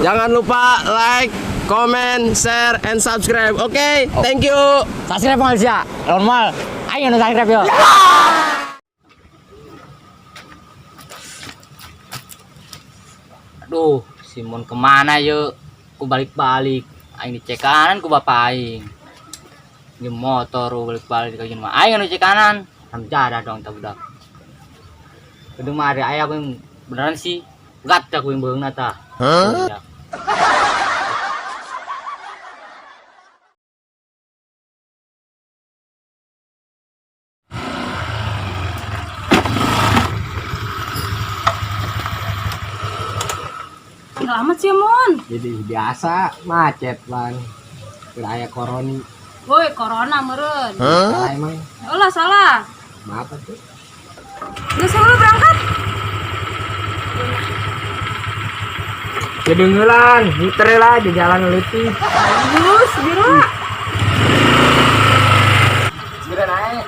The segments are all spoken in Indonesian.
Jangan lupa like, comment, share, and subscribe. Oke, thank you. Subscribe mal sia. Lawan mal. Ayo nu subscribe yo. Aduh, Simon kemana yuk? Ku balik-balik. Aing dicek kanan ku bapak aing. Di motor balik-balik ke mah. Aing nu cek kanan. Samjada dong tak budak. Kedung mah ada aya aku yang beneran sih. Gat aku yang beungeuna tah. Hah? Selamat sih, Mon. Jadi biasa macet ban. Aya koroni. Woi, corona meureun. Salah emang. Olah salah. Maaf tuh. Geus lu berangkat? Kedengeran, muter lah di jalan leutik. Terus, bira. Segera naik.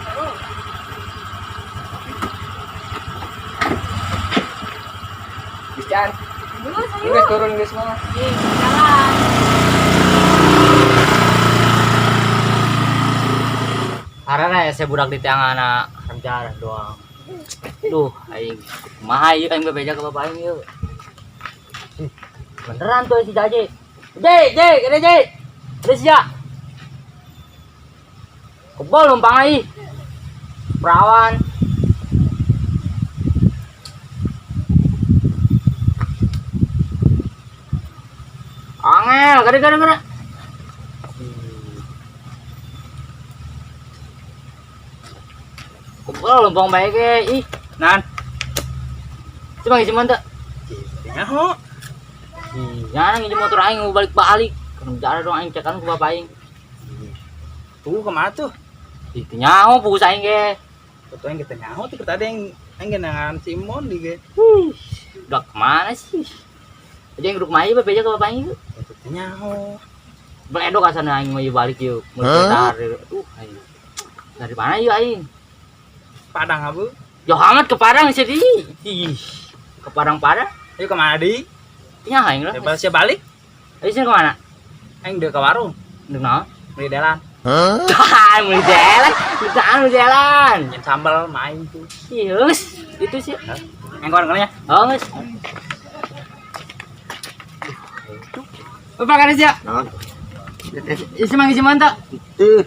Bisa. Terus, ayo. Udah turun guys semua. Jalan. Karena ya saya budak di tengah anak rencana doang. Duh, aing kumaha ieu aing bebeja ke bapak aing yeuh. Beneran tuh si Jaje. Gede Jaje. Ada sia. Kebal numpang ai. Perawan. Angel, gede. Kebal numpang bae ge. Ih, nan. Coba ngisi mantap. Nyaho. Jangan ngisi motor aing mau balik-balik. Kerja dong aing cekan ku bapak aing. Tuh kemana tuh? Itu nyaho pugus aing ge. Foto yang kita nyaho tuh tadi yang genangan Simon di ge. Udah kemana sih? Aja yang grup mai bebeja ke bapak aing yuk. Foto nyaho. Beledok asana aing mau balik yuk. Mau tarik. Aing. Dari mana yuk aing? Padang abu. Jauh amat ke Padang sedih. Ih. Ke Padang. Ayo kemana di? Nya aing lah. Coba siap balik. Ayo sih kemana? Aing udah ke warung. Ndek naon? Beli delan. Hah? Mau jalan. Nyen sambal main tuh. Ih, geus. Itu sih. Engkon ya. Oh, geus. Apa kan sih? Naon? Isi mangisi mantap.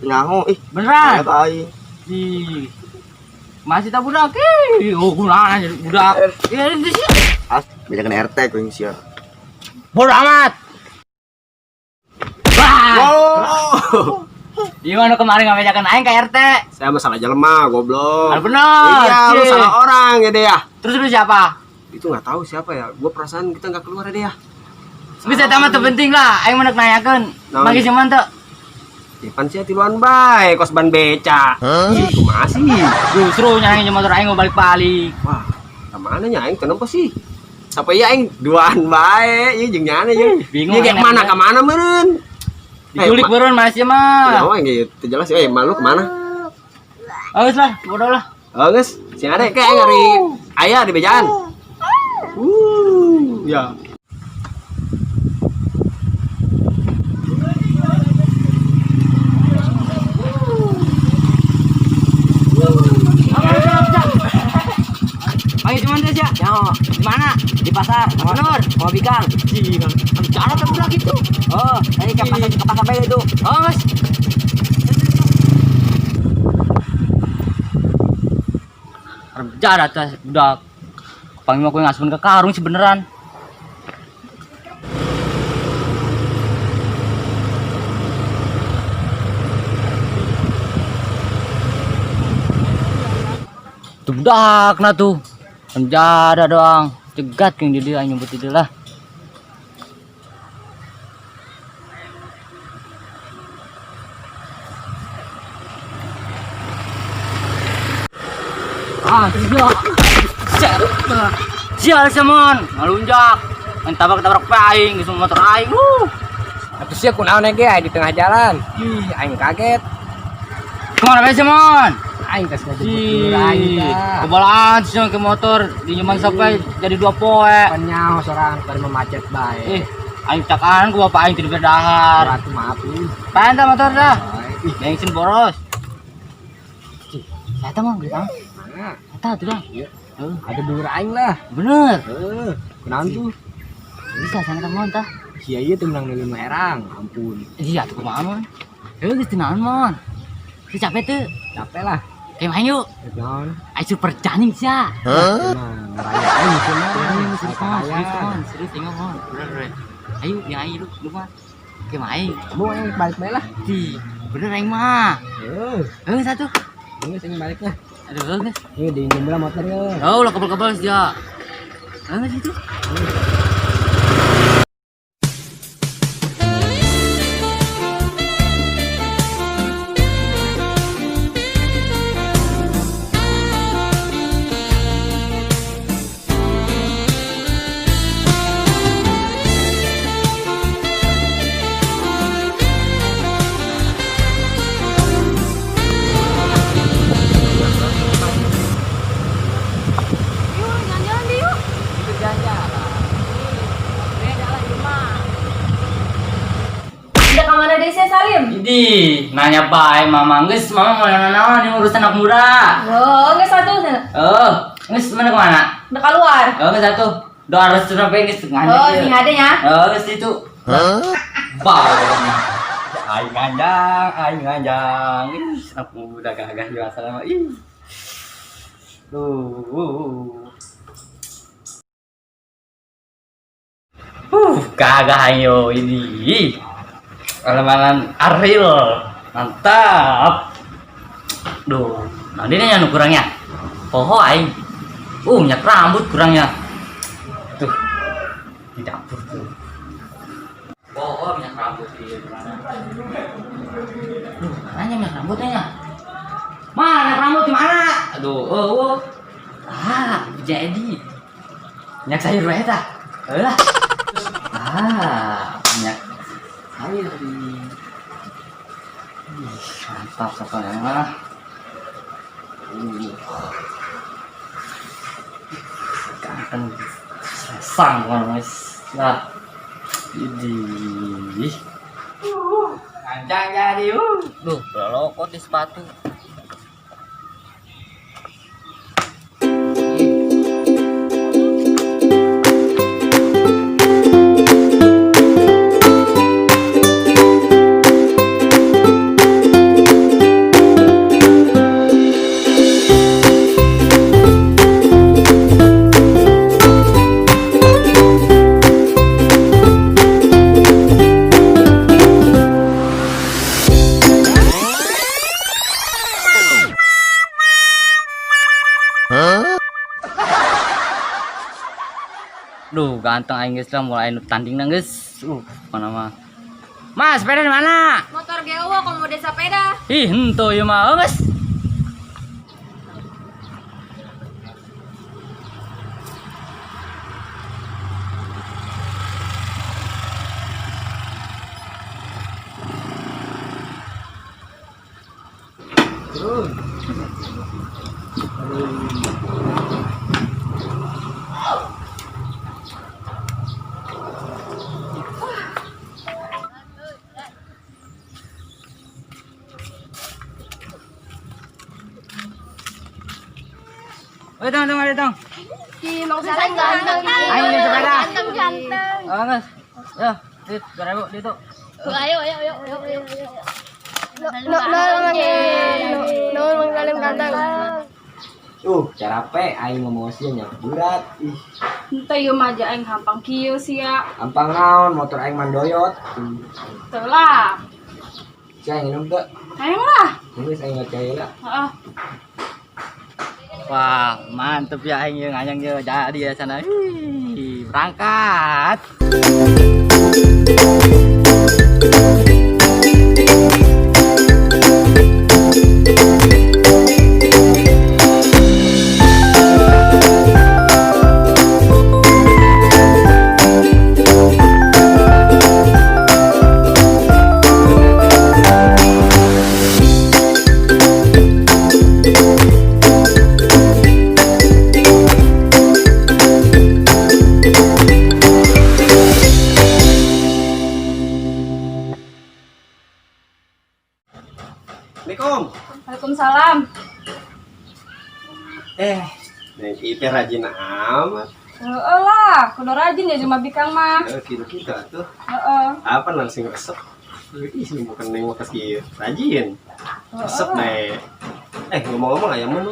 Nyaho Beneran? bae. Ih. Masih tak budak. Ih, oh gunaan jadi budak. Ya itu sih. Bejakan RT kuing sia. Bodoh amat. Wah. Oh. Gimana kemarin ngabejakan aing ke RT? Saya masalah jelema goblok. Bener. Iya, lu Cih. salah orang ya deh ya. Terus lu siapa? Itu nggak tahu siapa ya. Gua perasaan kita nggak keluar deh ya. Bisa tamat terpenting lah. Aing menek nanyakeun. Naon? Mangisi mantap. Ipan sia tiluan bae kos ban beca. Itu masih. Justru nyangin motor aing mau balik-balik. Wah, kemana nya aing kenapa sih? Sampai ya aing duaan bae, ieu jeung nyana ye. Bingung, Ieu kayak aing mana nanya. ka mana meureun? Diculik beureun masih mah. Nyawa gitu jelas malu kemana? Geus lah, bodoh lah. Oh geus, sing ade kayak ngari aya di bejaan. Ya. Ayo cuman ya. Di mana? Di pasar. Bener. Mau bikang. Cara terbudak itu. Oh, ayo ke pasar bae itu. Oh, Mas. Cara atas budak. Panggil aku ngasuhin ke karung sih beneran. Tuh budak nah tuh. Penjara doang. Cegat yang dia nyebut itu lah. Tidak. Sial semon, ngalunjak. Main tabrak-tabrak paing, di motor aing. Atuh sia kunaon ge di tengah jalan. Ih, aing kaget. Kemana be semon? Aing tes ngajebut aing tah. Kebalaan sih ke motor, di nyaman sampai jadi 2 poe. Nyaho sorang bari memacet bae. Aing cakanan ku bapak aing tidak berdahar. Ratu maafin. Pantai motor dah. Ih, Bensin boros. Saya tahu mau bilang. nah, Tahu tuh dah. iya. Ada dua aing lah. Bener. Kenapa tuh? Bisa sana teman tah. Sia iya tuh menang 5 herang. Ampun. Iya tuh kumaha mon. Geus teu naon mon. Si capek tuh. Capek lah. Kayak main yuk. Naon? Aing super janing sia. Emang ngeraya aing cenah. Serius mon. Serius tengok mon. Bener. Ayo yang aing lu mah. Kayak main. Mau yang balik bae lah. Di bener aing mah. Satu. Ini sing balik lah. Aduh, guys. Ini di jembela motornya. Oh, lah kabel-kabel sih. Nggak situ. Yuk, jalan-jalan deh yuk. Udah kemana deh sih Salim? Jadi, nanya baik mama, geus mama mau naon ini urusan anak muda. Oh, nggak satu sana. Oh, geus mana kemana? Udah keluar. Oh, geus satu. Doa harus sampai geus ngajak. Oh, sing adanya. Oh, geus itu. Bau. Aing ganjang. Ih, anak muda gagah biasa mah. Ih. Kagak ayo ini. Malam-malam Ariel. Mantap. Duh, nanti nanya nu kurangnya. Poho aing. Minyak rambut kurangnya. Tuh. Di dapur tuh. Poho minyak rambut di kurangnya. Nanya minyak rambutnya. Mana minyak rambut di mana? Aduh, jadi. Minyak sayur wae tah. Lah. Minyak sayur di. Mantap sekali mah. Kan sang guys. Nah. Ini. Kancang jadi. Duh, berlokot di sepatu. Duh, ganteng aing geus lah mulai tanding nang geus. Mana mah. Mas, sepeda di mana? Motor geowo kalau mau desa sepeda. Ih, henteu ieu mah, Mas. Tong, dong. Si Mang Salim ganteng. Ayo di sepeda. Ganteng. Oh, Mas. Yo, dit, barabu ditu. Ayo. No, Mang Salim ganteng. Cara aing ngomongnya berat. Ih, Henteu ieu mah aja aing hampang kieu sia. ampang naon motor aing mandoyot. Teu lah. Saya nginum teu. Aing lah. Geus aing ngacai lah. Heeh. Wah, mantep ya aing ye nganyang ye jadi ya sana. Berangkat. Assalamualaikum. Waalaikumsalam. Neng kita rajin amat. Heeh lah, kudu rajin ya cuma bikang mah. Kita tuh. Heeh. Apa langsung resep? Ih, sih bukan neng makas kieu. Rajin. Resep deh. Ngomong-ngomong ayam mana?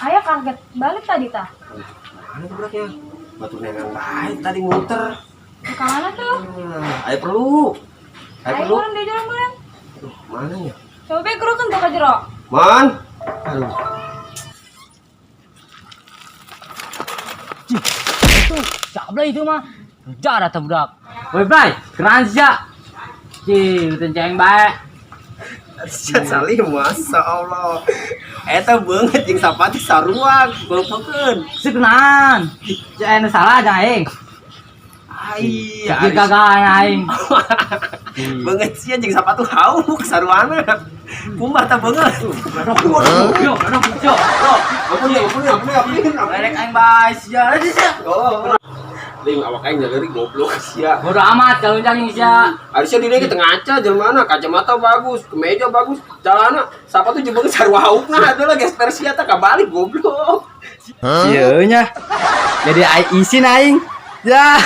Ayah kaget balik tadi tah. Mana tuh beraknya? Batu nengan baik tadi muter. Ke mana tuh? Ayo perlu. Ayo Ayo perlu. orang di jalan man. Aduh, mana ya? Coba gerukan tuh ke jero. Man. Aduh. Sablay itu mah. Jarah tuh budak. Woi, Bray, keren sih ya. Cih, tenceng baik. Siat salih Masya Allah. Eta banget jeung sapati saruak beupekeun. Sekenan. Jangan salah jangan aing. Ai, Jadi gagal aing. banget sih jeung sapatu hauk saruana. Kumbah ta banget. Yuk, yuk. Ampun. Balik aing bae sia. Oh. Ling awak aing nyageuri goblok sia. Bodo amat kalau jangan sia. Harusnya diri kita ngaca jelmana, kacamata bagus, kemeja bagus, celana sapatu jeung beungeut sarua haukna adalah gesper sia teh kabalik goblok. Iya nya. Jadi isin aing. Ya.